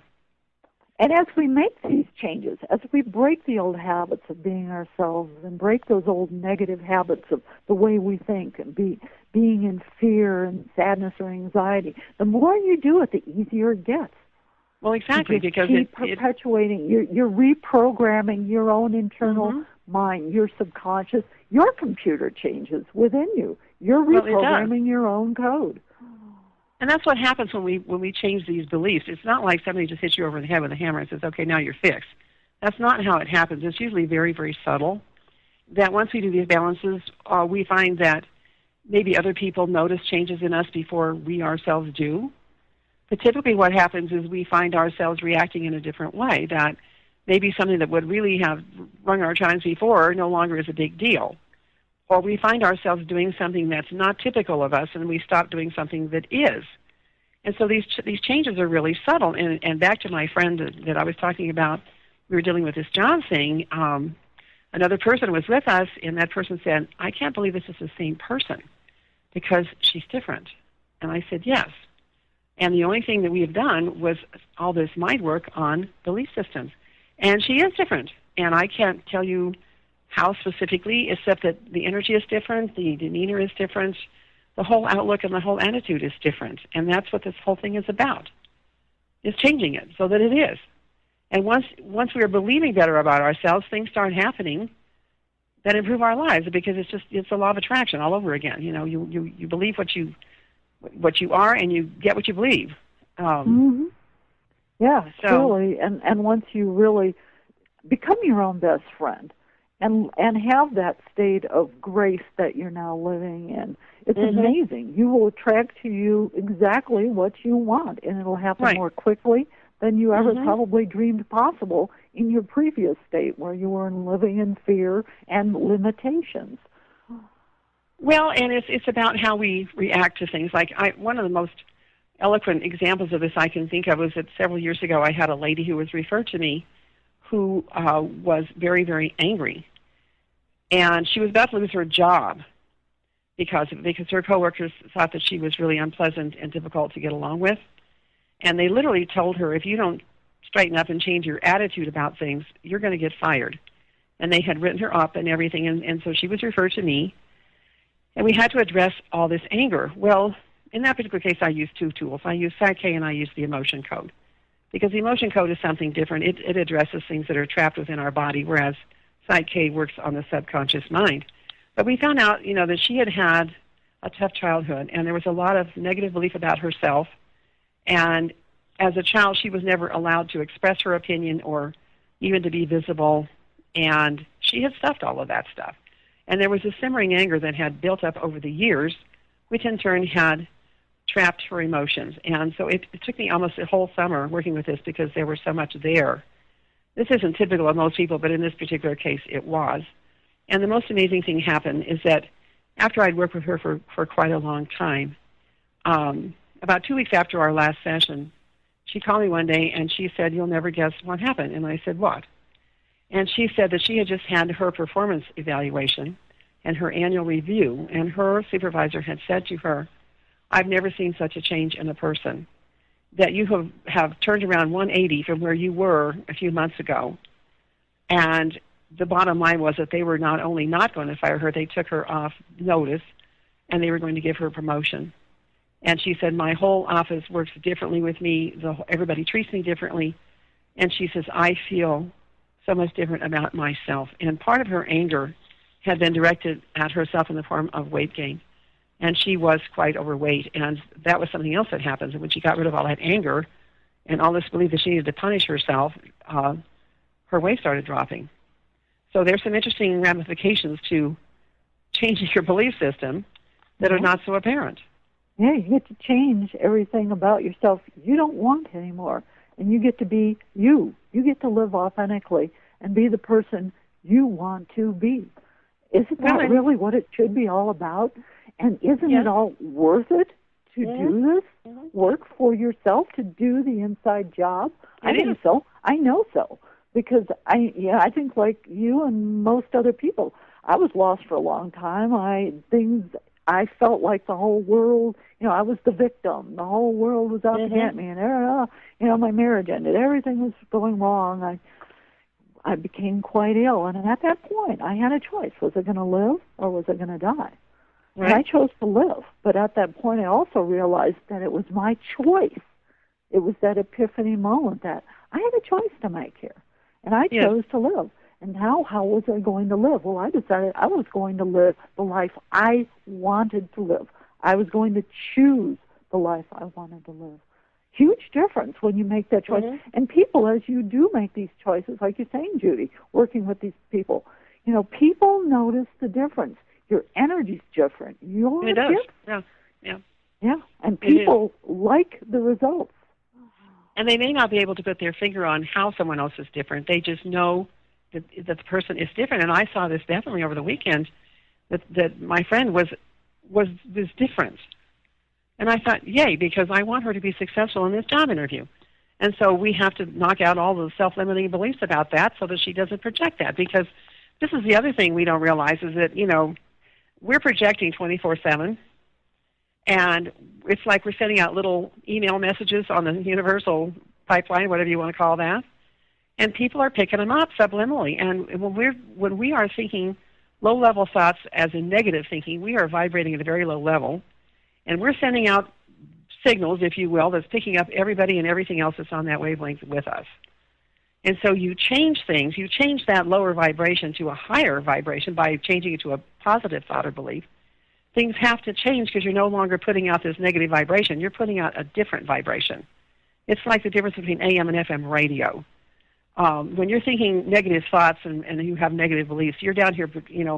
S3: And as we make these changes, as we break the old habits of being ourselves and break those old negative habits of the way we think and being in fear and sadness or anxiety, the more you do it, the easier it gets.
S2: Well, exactly, because
S3: keep perpetuating. You're reprogramming your own internal mind, your subconscious. Your computer changes within you. You're reprogramming your own code.
S2: And that's what happens when we change these beliefs. It's not like somebody just hits you over the head with a hammer and says, okay, now you're fixed. That's not how it happens. It's usually very, very subtle. That once we do these balances, we find that maybe other people notice changes in us before we ourselves do. But typically what happens is we find ourselves reacting in a different way, that maybe something that would really have rung our chimes before no longer is a big deal. Or we find ourselves doing something that's not typical of us, and we stop doing something that is. And so these changes are really subtle. And back to my friend that I was talking about, we were dealing with this job thing. Another person was with us, and that person said, I can't believe this is the same person because she's different. And I said, yes. And the only thing that we have done was all this mind work on belief systems. And she is different. And I can't tell you how specifically, except that the energy is different, the demeanor is different, the whole outlook and the whole attitude is different. And that's what this whole thing is about, is changing it so that it is. And once we are believing better about ourselves, things start happening that improve our lives, because it's a law of attraction all over again. You believe what you are, and you get what you believe.
S3: Yeah, truly. And once you really become your own best friend and have that state of grace that you're now living in, it's amazing. You will attract to you exactly what you want, and it'll happen more quickly than you ever probably dreamed possible in your previous state, where you were living in fear and limitations.
S2: Well, and it's about how we react to things. Like one of the most eloquent examples of this I can think of was that several years ago I had a lady who was referred to me who was very, very angry. And she was about to lose her job because her coworkers thought that she was really unpleasant and difficult to get along with. And they literally told her, if you don't straighten up and change your attitude about things, you're going to get fired. And they had written her up and everything, and so she was referred to me. And we had to address all this anger. Well, in that particular case, I used two tools. I used Psych-K and I used the emotion code. Because the emotion code is something different. It addresses things that are trapped within our body, whereas Psych-K works on the subconscious mind. But we found out, that she had had a tough childhood, and there was a lot of negative belief about herself. And as a child, she was never allowed to express her opinion or even to be visible, and she had stuffed all of that stuff. And there was a simmering anger that had built up over the years, which in turn had trapped her emotions. And so it took me almost a whole summer working with this because there was so much there. This isn't typical of most people, but in this particular case it was. And the most amazing thing happened is that after I'd worked with her for quite a long time, about 2 weeks after our last session, she called me one day and she said, "You'll never guess what happened." And I said, "What?" And she said that she had just had her performance evaluation and her annual review, and her supervisor had said to her, "I've never seen such a change in a person, that you have turned around 180 from where you were a few months ago." And the bottom line was that they were not only not going to fire her, they took her off notice, and they were going to give her a promotion. And she said, "My whole office works differently with me. Everybody treats me differently." And she says, "I feel so much different about myself." And part of her anger had been directed at herself in the form of weight gain. And she was quite overweight, and that was something else that happens. And when she got rid of all that anger and all this belief that she needed to punish herself, her weight started dropping. So there's some interesting ramifications to changing your belief system that are not so apparent.
S3: Yeah, you get to change everything about yourself you don't want anymore. And you get to be you. You get to live authentically and be the person you want to be. Isn't that really what it should be all about? And isn't it all worth it to do this work for yourself, to do the inside job? I think so. I know so. Because I think like you and most other people, I was lost for a long time. I felt like the whole world, I was the victim. The whole world was out to get me, and my marriage ended. Everything was going wrong. I became quite ill, and at that point, I had a choice: was I going to live or was I going to die? Right. And I chose to live, but at that point, I also realized that it was my choice. It was that epiphany moment that I had a choice to make here, and I chose to live. And now, how was I going to live? Well, I decided I was going to live the life I wanted to live. I was going to choose the life I wanted to live. Huge difference when you make that choice. And people, as you do make these choices, like you're saying, Judy, working with these people, people notice the difference. Your energy's different. Your gifts. Yeah, and people like the results.
S2: And they may not be able to put their finger on how someone else is different. They just know that the person is different. And I saw this definitely over the weekend, that my friend was different. And I thought, yay, because I want her to be successful in this job interview. And so we have to knock out all the self-limiting beliefs about that so that she doesn't project that. Because this is the other thing we don't realize is that, we're projecting 24/7. And it's like we're sending out little email messages on the universal pipeline, whatever you want to call that. And people are picking them up subliminally. And when we are thinking low-level thoughts, as in negative thinking, we are vibrating at a very low level. And we're sending out signals, if you will, that's picking up everybody and everything else that's on that wavelength with us. And so you change things. You change that lower vibration to a higher vibration by changing it to a positive thought or belief. Things have to change because you're no longer putting out this negative vibration. You're putting out a different vibration. It's like the difference between AM and FM radio. When you're thinking negative thoughts and you have negative beliefs, you're down here,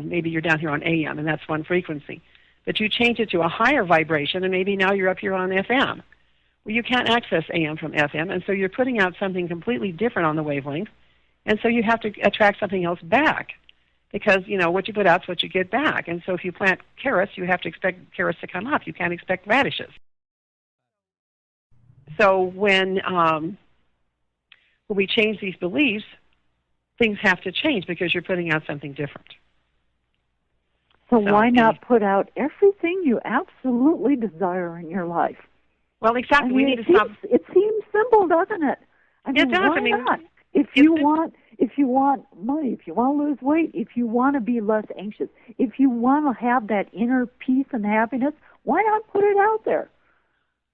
S2: maybe you're down here on AM, and that's one frequency. But you change it to a higher vibration, and maybe now you're up here on FM. Well, you can't access AM from FM, and so you're putting out something completely different on the wavelength, and so you have to attract something else back. Because, what you put out is what you get back. And so if you plant carrots, you have to expect carrots to come up. You can't expect radishes. So when we change these beliefs, things have to change because you're putting out something different.
S3: So why not put out everything you absolutely desire in your life?
S2: Well, exactly. We need to stop.
S3: It seems simple, doesn't it? I mean,
S2: it does.
S3: Why not? If you want money, if you want to lose weight, if you want to be less anxious, if you want to have that inner peace and happiness, why not put it out there?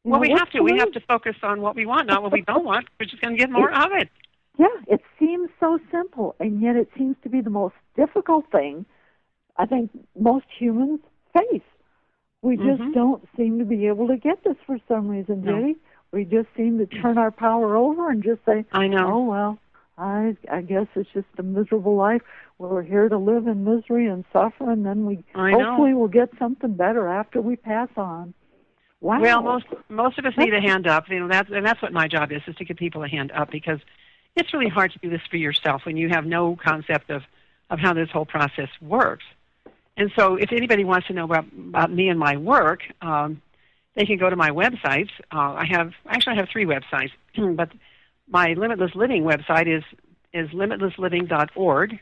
S2: Well, we have to. We have to focus on what we want, not what we don't want. We're just going to get more of it.
S3: Yeah, it seems so simple, and yet it seems to be the most difficult thing I think most humans face. We just don't seem to be able to get this for some reason, Judy. We just seem to turn our power over and just say,
S2: I know.
S3: Oh, well, I guess it's just a miserable life. We're here to live in misery and suffer, and then hopefully we'll get something better after we pass on. Wow.
S2: Well, most of us need a hand up. That's what my job is to give people a hand up, because it's really hard to do this for yourself when you have no concept of how this whole process works. And so if anybody wants to know about me and my work, they can go to my websites. I have 3 websites, but my Limitless Living website is limitlessliving.org,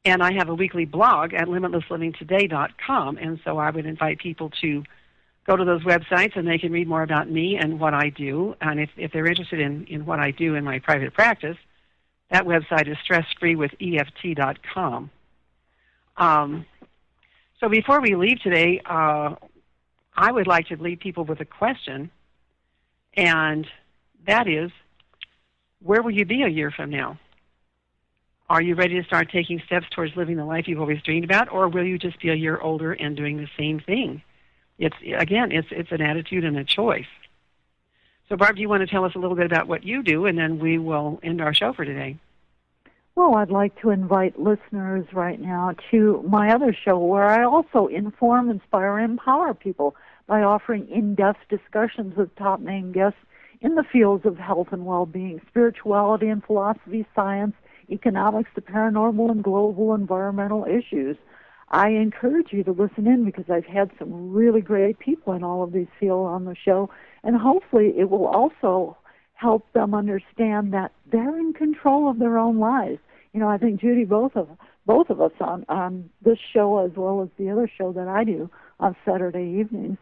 S2: and I have a weekly blog at limitlesslivingtoday.com, and so I would invite people to go to those websites, and they can read more about me and what I do. And if they're interested in what I do in my private practice, that website is stressfreewitheft.com. So before we leave today, I would like to leave people with a question, and that is, where will you be a year from now? Are you ready to start taking steps towards living the life you've always dreamed about, or will you just be a year older and doing the same thing? It's an attitude and a choice. So, Barb, do you want to tell us a little bit about what you do, and then we will end our show for today?
S3: Well, I'd like to invite listeners right now to my other show, where I also inform, inspire, and empower people by offering in-depth discussions with top-name guests in the fields of health and well-being, spirituality and philosophy, science, economics, the paranormal, and global environmental issues. I encourage you to listen in, because I've had some really great people in all of these fields on the show, and hopefully it will also help them understand that they're in control of their own lives. I think, Judy, both of us on this show, as well as the other show that I do on Saturday evenings,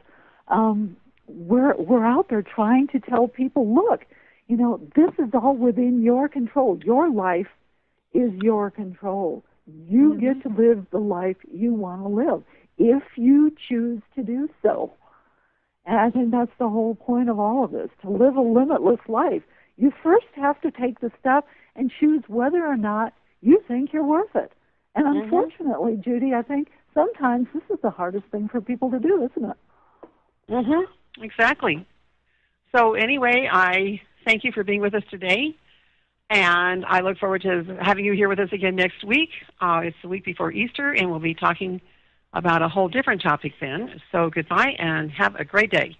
S3: we're out there trying to tell people, look, this is all within your control. Your life is your control. You get to live the life you want to live if you choose to do so. And I think that's the whole point of all of this, to live a limitless life. You first have to take the step and choose whether or not you think you're worth it. And unfortunately, Judy, I think sometimes this is the hardest thing for people to do, isn't it?
S2: Exactly. So anyway, I thank you for being with us today, and I look forward to having you here with us again next week. It's the week before Easter, and we'll be talking about a whole different topic then. So goodbye, and have a great day.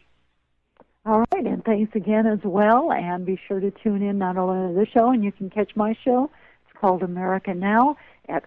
S3: All right, and thanks again as well, and be sure to tune in not only to this show, and you can catch my show. It's called America Now at